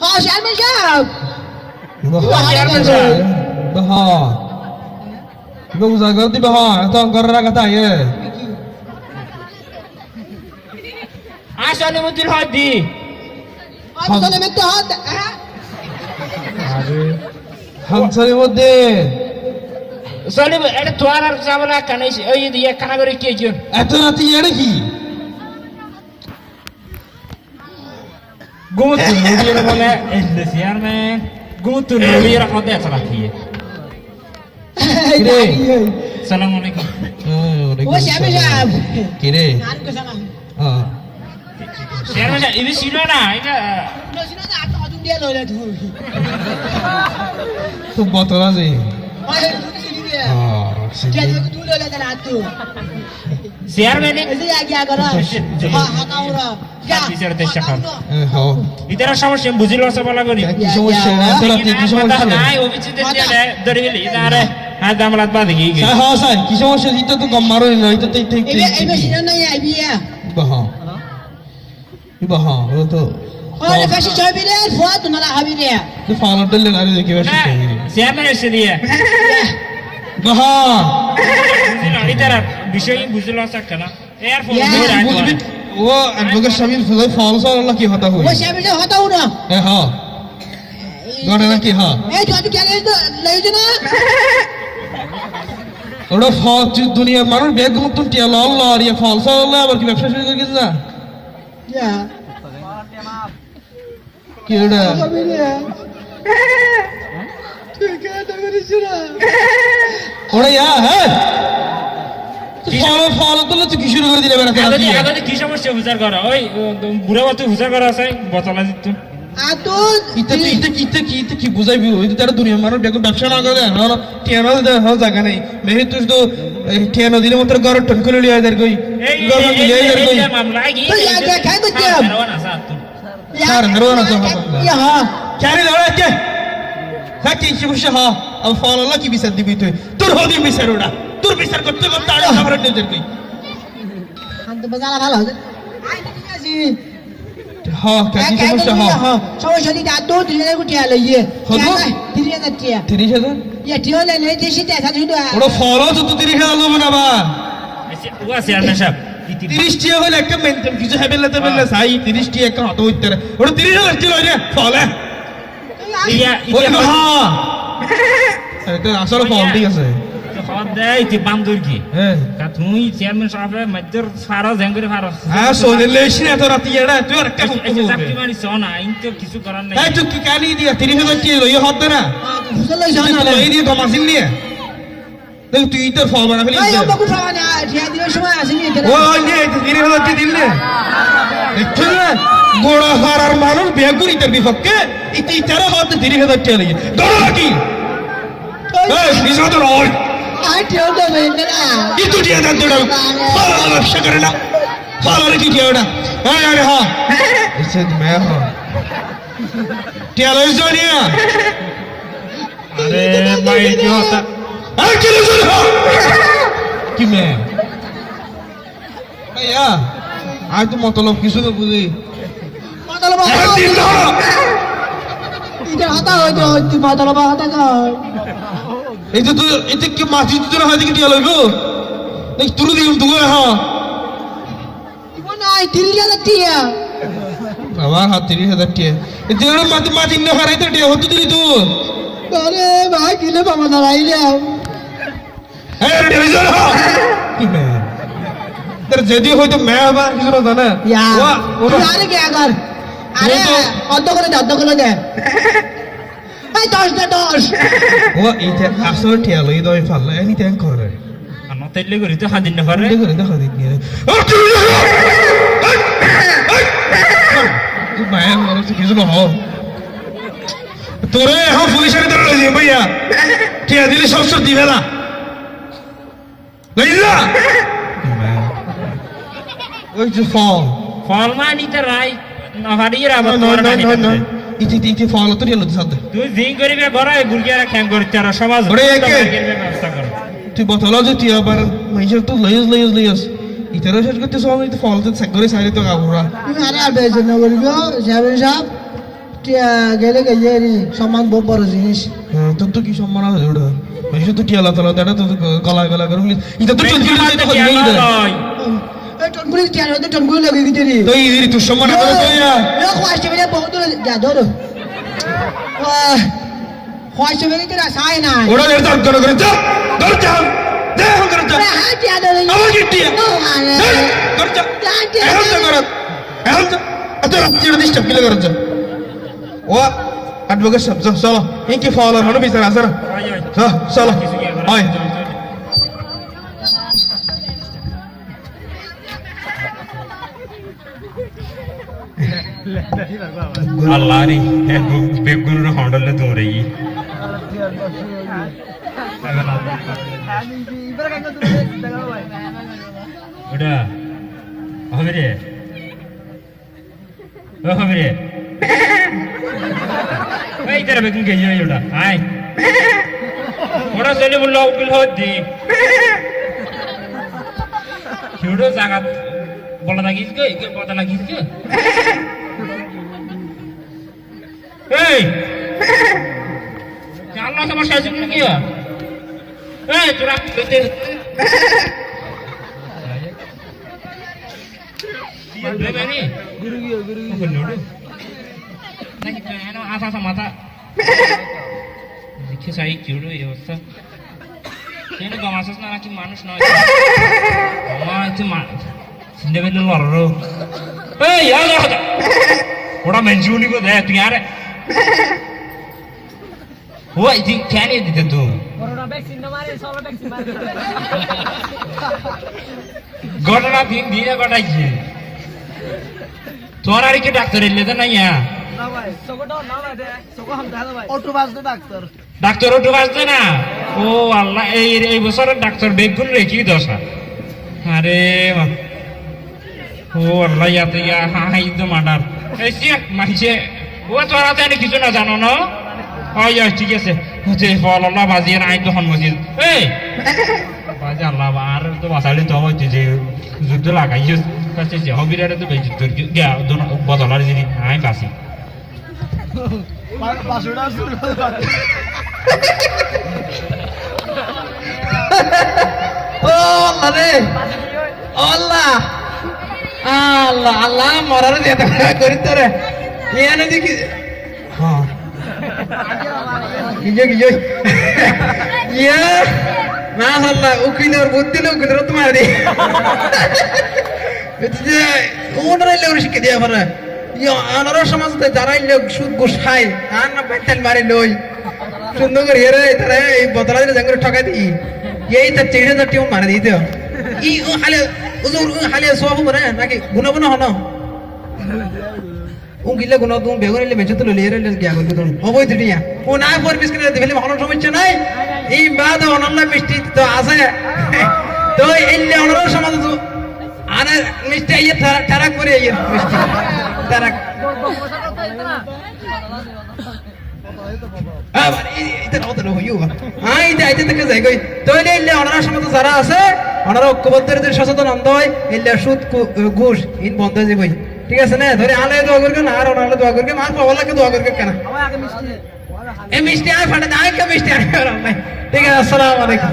ها شعب شعب بها بوزا قلت بها تو قرر كتا يه عشان مدير هدي هذا اللي متهاد হামসারি মধ্যে সলি এটা তোয়ার আর যাবলা কানাই ওই দিয়ে কানা করে কে জন এত রাতে এড়ে কি গুমতু নবীর বলে এই চেয়ারম্যান গুমতু নবীর কথা আছে রাখি কিরে সালাম আলাইকুম هو شعب شعب কিরে عنكم سلام হ্যাঁ চেয়ারম্যান এটা ছিল না এটা لو شنو ده عطوا عدو ديالو ولا تقول খুব বতলা যে ما هي كده تقول ولا ده عطوا চেয়ারম্যান زي يا جراش ها هقورا হ্যাঁ ইতারা সমস্যা বুঝিল আছে বলা করি কি সমস্যা এত রাতে কি সমস্যা নাই অভিজিৎ দিয়ে ধরে গেলি ইতারে হ্যাঁ দামলাত বাদ গই হ্যাঁ হ্যাঁ স্যার কি সমস্যা এটা তো কম মারো না এটা তো ঠিক ঠিক ايه ايه شنو يا ابيا বাহা বাহা ও তো انا فاشي شايبي ليه فؤاد ولا حبيبي তো ফালো দিলে না দেখি বেশি চেয়ারম্যান এসে দিয়ে বাহা ইতারা বিষয় বুঝিল আছে কেন এর ফোন বুঝবি ও অ্যাডভোকেট শামিল ফুলাই ফলস আল্লাহ কি হতা হই هو شايبي ده هتا ونا হ্যাঁ হ্যাঁ ঘটনা কি হ্যাঁ ايه جو كده ليجنا ওটা ফল দুনিয়ার মানুষ ব্যাগ মতন টিয়া আল্লাহ আর ইয়া ফলস আল্লাহ আবার কি ব্যবসা শুরু করে গেছে না يا কি ওটা حبيبي كده من شنو ওটা ইয়া হ্যাঁ ফল ফল তো কি শুরু করে দিলে বেটা আগে আগে কি সমস্যা বিচার করা ওই বুড়া বাতু বিচার করা আছে বতলা দিত عطوا ইতে কি বুঝাইবি ওই তো তারা দুনিয়ার মানুষ ব্যাগ ব্যবসা না করে না টিয়া না দে হল জায়গা নেই মেহে তুই তো টিয়া না দিলে মত ঘর টন করে লিয়া দের কই ঘর মিলে দের কই মামলা কি يا كاي بتجيب স্যার হারওয়ানা তো يا ها ক্যারি দাও কে থাকি কি বসে হা আর ফল আল্লাহ কি বিচার দিবি তুই তোর হদি বিচার ওটা তোর বিচার করতে করতে আরে আমার দের কই انت بزعل ভালো আছে হ্যাঁ কি সমস্যা হ্যাঁ সমস্যা দিতে আতো দিলে কুটিয়া লইয়ে তিরিয়া টিয়া 30,000 ইয়া টিয়া লইলে দেশি তে সাথে শুধু ওটা ফল তো 30,000 দেবো না বা ও চেয়ারম্যান সাহেব 30 টিয়া হলে একটা মেনটেন কিছু হবে না বললে সাই 30 টিয়া একটা হতো হইতে ওটা 30,000 টিয়া লইরে ফলে ইয়া ওই হ্যাঁ এটা আসলে ফল ঠিক আছে খাওয়া দেয় তুই বান্দর কি হ্যাঁ তা তুই চেয়ারম্যান সাহেব মধ্যের ফারো জেং করে ফারো হ্যাঁ সোনে লেছি না তো রাতি এড়া তুই আর একটা চাকরি মারি শোনা আইন তো কিছু করার নাই এই তুই কি কানি দিয়া 30,000 টিয়া লইয়ে হতো না হুজুর লই যাও না লই দিয়ে কমাসিন নিয়ে দেখ তুই তো ফল বানা ফেলি আই বাবু ফাওয়ানা টিয়া দিলে সময় আসেনি ও নিয়ে 30,000 টিয়া দিলে দেখছো না গোড়া হারার মানুষ বেগুনি তার বিপক্ষে ইতি তারা হতে 30,000 টিয়া লইয়ে দড়া কি এই নিশা তো রয় আই টিয়া তো বেন্দরা itu dia dan tudang falar syakarna falar ki dia udah ayo ha itu मैं ha क्या लो जोनिया अरे भाई जो होता अरे चलो चलो कि मैं भैया आज तो मतलब किसी को बुझी মাতাল अरे दिन दो এটা হাতা হইতো তুই মাতাল হাতা কা itu tuh itu ke masjid itu hadi ki dia logo nek turu di untu ha ইবন আই তিরিয়া টিয়া বাবা হাত 30,000 টিয়া itu orang mati no harai to dia hotu dili tu আরে ভাই কিলে বাবা দাঁড়াইলে eh dia bisa ha ki मैं तेरे जदी होय तो मैं अब किसी को जाना ইয়া वो আরে কে আগর আরে অর্ধ করে দে এই 10 দে 10 वो इथे असर ठेलो ये तो फल्ला एनी तेन करे আমার তাইলে করি তো হাজির না করে देखो देखो दी नहीं तू मैं मारो से किसी को हो तोरे हम पुलिस के तरह ले भैया ठिया दिले सब सब दिवेला लइला ওই যে ফল ফল মানি তো রাই নহারির আবার না না না না ইতি ফল তো রিয়েল সাথে তুই জিং করিবে ঘরে গুলগিয়ারা খ্যাং করতে আর সমাজ ওরে একে ব্যবস্থা কর তুই বতলা যে তুই আবার মাইজার তো লইস ইতারা শেষ করতে সময় তো ফল তো চেক করে সাইরে তো গাবরা তুমি আরে আর বেজন না বলবো সাহেব সাহেব টিয়া গেলে গেলি সম্মান বহু বড় জিনিস তোর তো কি সম্মান আছে ওটা বেশি তো টিয়া লাতা লাতা তো গলা গলা করে বলি এটা তো চলছিল তো হই নেই এই টনগুলি টিয়া হতে টনগুলি লাগি গিয়ে রে তো এই তুই সম্মান আছে তো ইয়া খোয়াইছে বেলে বহুত যা ধরো খোয়াইছে বেলে তেরা সাই না ওরা এর দর করে যা ধর যা দে হন করে যা হ্যাঁ টিয়া ধরে আমার কি টিয়া ধর যা এখন তো কর এখন তো আচ্ছা রাত্রিটা ডিস্টার্ব কিলে করে যা ও অ্যাডভোকেট সাহেব চলো ইনকি ফলো মনে বিচার আছে না চলো হয় Allah ni beguru na handle le do rahi udah hamre oh hamre ei tera begun ke ye udah ai ora sele bullo bil hodi hiudo sangat bola lagi ke bola lagi ke hey jangan sama saya sini lagi ya hey curang betul dia ni guru guru lagi tu eno asa sama mata দেখে সাই কিউড়ো এই অবস্থা কেন গামাসস না নাকি মানুষ নয় আমার তো সিন্ধে বেলে লড়রো এই আলো ওটা মেনজুনি কো দে তুই আরে ওই তুই কেন দিতে তো করোনা ভ্যাকসিন না মারে সব ভ্যাকসিন মারে ঘটনা দিন দিনে ঘটাইছে তোর আর কি ডাক্তার এলে তো নাই না ভাই সগোটা না দে সগো হাম দাদা ভাই অটো বাজতে ডাক্তার অটো বাজতে না ও আল্লাহ এই বছরের ডাক্তার বেগুন রে কি দশা আরে ও আল্লাহ ইয়াতে ইয়া হাই তো মার্ডার এই সে মাইছে ও তোরা জানি কিছু না জানো না ওই ঠিক আছে হতে ফল আল্লাহ বাজিয়ে নাই তো মসজিদ এই বাজে আল্লাহ আর তো বাসালে তো হইছে যে যুদ্ধ লাগাইছে কাছে যে হবিরারে তো বেজি তোর গিয়া দোন বদলার জিনি আই বাসি পাঁচটা শুরু ও আল্লাহ রে আল্লাহ আল্লাহ আল্লাহ মরার যেতে করি তোরে এনে দেখি হ্যাঁ কি যে ইয়া না আল্লাহ উকিলের বুদ্ধি না উকিলের তোমার দি যে ওনারা লোক শিখে দিয়া পারে ইয়া আনারা সমাজতে যারা লোক সুদ গোসাই আর না পেটেল মারি লই সুন্দর করে রে তারা এই বদলা দিলে জঙ্গল ঠকাই দি এই তো 3000 টিও মারি দিতে ই হালে উজুর হালে সব মরে নাকি গুনা গুনা হনো ও গিলে গুনা তুমি বেগুনিলে বেঁচে তো লিয়ে রে গিয়া করতে তুমি হবই দিয়া ও না পর বিস্কুট দিলে ভালো সমস্যা নাই এই বাদ অনন্য মিষ্টি তো আছে তো এলে অনন্য সমাজ তো আরে মিষ্টি আইয়ে তারা করে আইয়ে মিষ্টি তারা এটা নতুন হইও আই যাইতে থেকে যাই কই তইলে এলে অনন্য সমাজ যারা আছে অনন্য ঐক্যবদ্ধের সচেতন অন্ধ হয় এলে সুদ ঘুষ ইন বন্ধ হয়ে যাবে ঠিক আছে না ধরে আলে দোয়া করবে না আর অনন্য দোয়া করবে মার পাওয়ালাকে দোয়া করবে কেন এই মিষ্টি আয় ফাটে আয় কে মিষ্টি আয় ঠিক আছে আসসালামু আলাইকুম